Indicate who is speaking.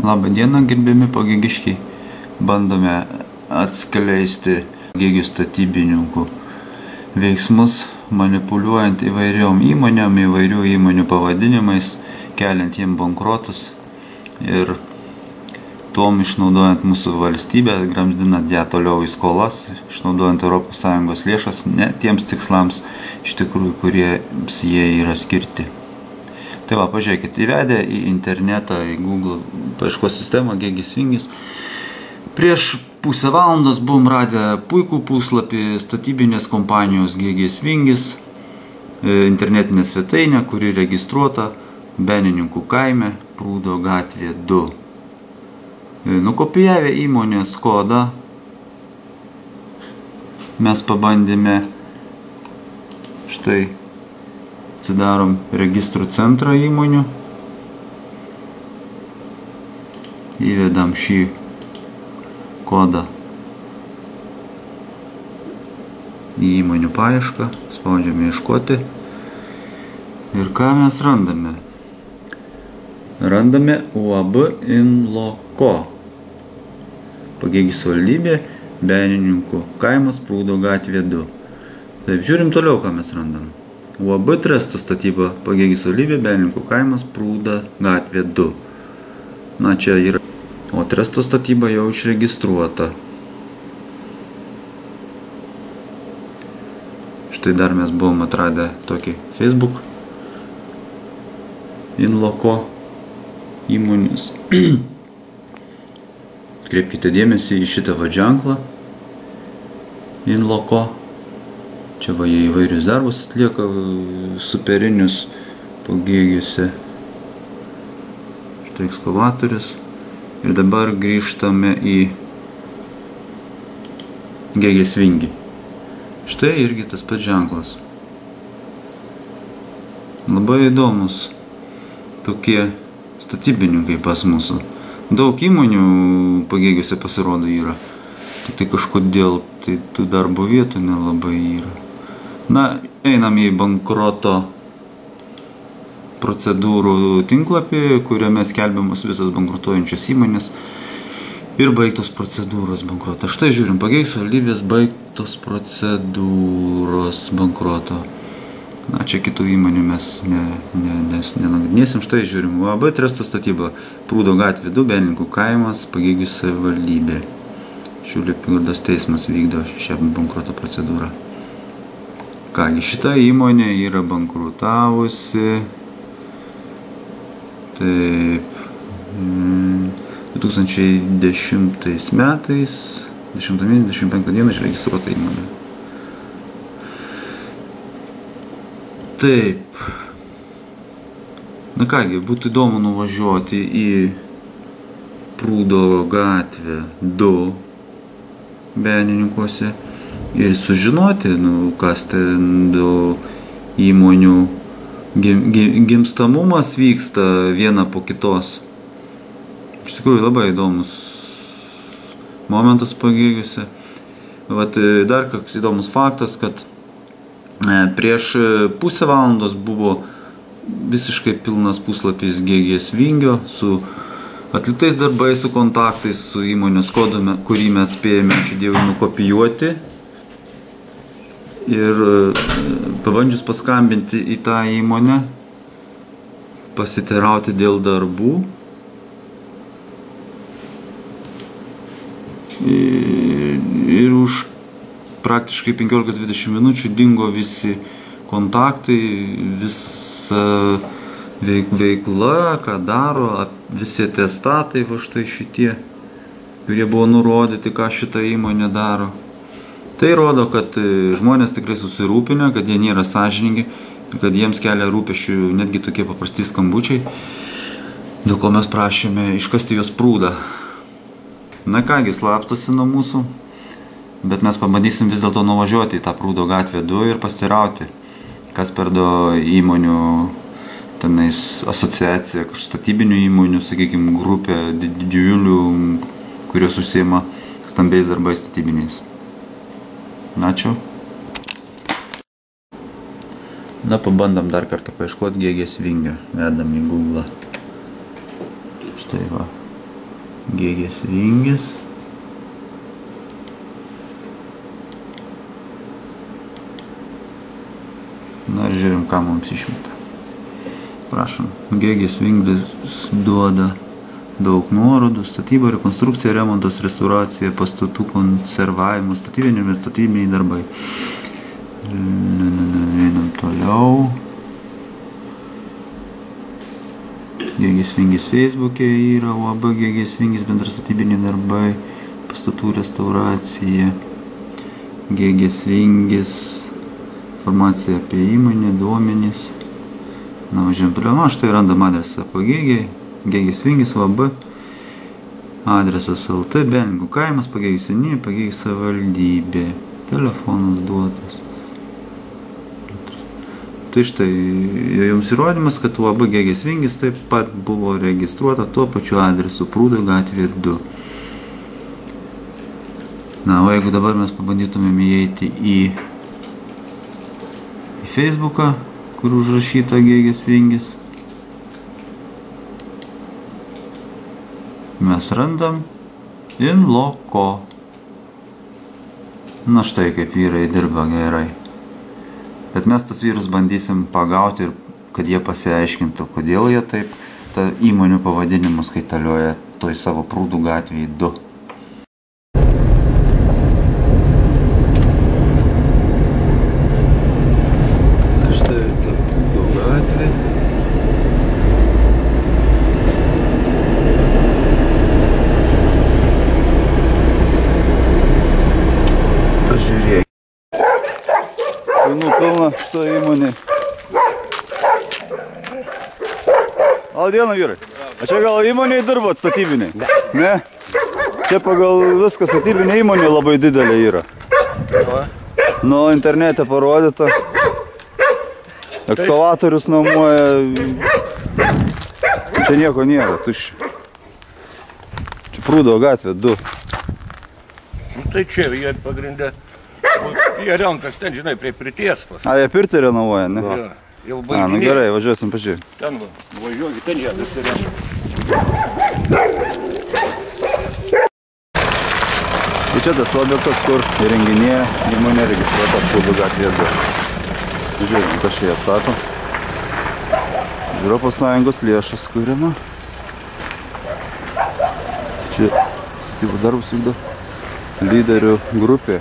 Speaker 1: Labą dieną, gerbiami pagėgiškiai. Bandome atskleisti pagėgių statybininkų veiksmus, manipuliuojant įvairiom įmonėm, įvairių įmonių pavadinimais, keliant jiem bankrotus ir tuom išnaudojant mūsų valstybę, gramzdinant ją toliau į skolas, išnaudojant ES lėšas ne tiems tikslams, iš tikrųjų, kuriems jie yra skirti. Tai va, pažiūrėkit, įvedę į internetą, į Google paieškos sistemą Gėgės Vingis. Prieš pusę valandos buvom radę puikų puslapį statybinės kompanijos Gėgės Vingis, internetinė svetainė, kuri registruota Benininkų kaime, Prūdo gatvė 2. Nukopijavę įmonės kodą, mes pabandėme, štai, atsidarom registrų centrą įmonių, įvedam šį kodą į įmonių paiešką, spaudžiame ieškoti ir ką mes randame? Randame UAB Inloko, Pagėgių savivaldybė, Benininkų kaimas, Prūdo gatvė 2. Taip, žiūrim toliau, ką mes randam. UAB Tresto statyba, Pagėgių savivaldybė, Benininkų kaimas, Prūdo gatvė 2. Na, čia yra. O Tresto statyba jau išregistruota. Štai dar mes buvom atradę tokį Facebook Inloko įmonės. Kreipkite dėmesį į šitą ženklą Inloko. Čia va jie įvairius darbus atlieka superinius Pagėgiuose. Štai ekskavatorius. Ir dabar grįžtame į Gėgės Vingį. Štai irgi tas pats ženklas. Labai įdomus tokie statybininkai pas mūsų. Daug įmonių Pagėgiuose pasirodo yra. Tik tai kažkodėl tai tų darbo vietų nelabai yra. Na, einam į bankroto procedūrų tinklapį, kuriame skelbiamos visas bankrutuojančios įmonės ir baigtos procedūros bankroto. Štai žiūrim, Pagėgių savivaldybės baigtos procedūros bankroto. Na, čia kitų įmonių mes nenagrinėsim. Štai žiūrim, UAB Tresto statyba, Prūdo gatvė 2, Benininkų kaimas, Pagėgių savivaldybė. Šiaulių apygardos teismas vykdo šią bankroto procedūrą. Kągi, šita įmonė yra bankrutavusi. Taip, 2010 metais, 10.25 dieną išregistruota įmonė. Taip. Na kągi, būtų įdomu nuvažiuoti į Prūdo gatvę 2 Benininkuose ir sužinoti, kas ten įmonių gimstamumas vyksta viena po kitos. Iš tikrųjų labai įdomus momentas Pagėgiuose. Vat dar koks įdomus faktas, kad prieš pusę valandos buvo visiškai pilnas puslapis Gėgės Vingio su atliktais darbais, su kontaktais, su įmonės kodu, kurį mes spėjame, ačiū Dievui, nukopijuoti. Ir pabandžius paskambinti į tą įmonę, pasiteirauti dėl darbų. Ir už praktiškai 15-20 minučių dingo visi kontaktai, visa veikla, ką daro, visi atestatai, va štai šitie, kurie buvo nurodyti, ką šita įmonė daro. Tai rodo, kad žmonės tikrai susirūpinę, kad jie nėra sąžiningi ir kad jiems kelia rūpesčių netgi tokie paprasti skambučiai, dėl ko mes prašėme iškasti jos prūdą. Na kągi, slapstosi nuo mūsų, bet mes pabandysim vis dėlto nuvažiuoti į tą Prūdo gatvę 2 ir pasiteirauti, kas perdo įmonių, tenais asociacija, statybinių įmonių, sakykime, grupė didžiulių, kurios užsiima stambiais darbais statybiniais. Ačiū. Na, pabandom dar kartą paieškoti Gėgės Vingio. Vedam į Google. Štai va. Gėgės Vingis. Na ir žiūrim, ką mums išmeta. Prašom, Gėgės Vingis duoda daug nuorodų: statyba, rekonstrukcija, remontas, restauracija, pastatų konservavimas, statybiniai darbai. Einam toliau. Gėgės Vingis Facebook'e yra, UAB Gėgės Vingis bendrastatybiniai darbai, pastatų restauracija, Gėgės Vingis, informacija apie įmonę, duomenys. Na, važiuojam toliau. Na, štai randam adresą po Gėgės Vingis, UAB, adresas LT, Belingų kaimas, Pagėgių seniūnija, Pagėgių savivaldybė, telefonas duotas. Tai štai jums įrodymas, kad UAB Gėgės Vingis taip pat buvo registruota tuo pačiu adresu, Prūdo gatvė 2. Na, o jeigu dabar mes pabandytumėm įeiti į Facebooką, kur užrašyta Gėgės Vingis, mes randam in loco. Na štai kaip vyrai dirba gerai. Bet mes tas vyrus bandysim pagauti ir kad jie pasiaiškintų, kodėl jie taip tą įmonių pavadinimus kaitalioja toj savo Prūdų gatvėje 2. Štai ta Prūdų gatvė. Pažiūrėk. Kainų pilna šito įmonė. Dieną, vyrai. A čia gal įmonėje dirbot statybiniai? Ne? Čia pagal viską statybinė įmonė labai didelė yra. Nu, internete parodyta. Ekskavatorius nuomoja. Čia nieko nėra, tuščia. Čia Prūdo gatvė 2.
Speaker 2: Tai čia jie pagrindė. Jie renkas ten, žinai, prie pritiestos.
Speaker 1: A, jie pirtį renovuoja, ne?
Speaker 2: Ja, jau
Speaker 1: A, nu
Speaker 2: baiginiai.
Speaker 1: gerai, važiuosim pažiūrėti.
Speaker 2: Ten važiuogi, ten jie dasirenka.
Speaker 1: Tai čia tas objektas, kur įrenginėja įmonė registruota Prūdo gatvėje 2. Žiūrėjom, kas čia jie stato. Europos Sąjungos lėšas kuriama. Čia statybų darbus vykdo lyderių grupė.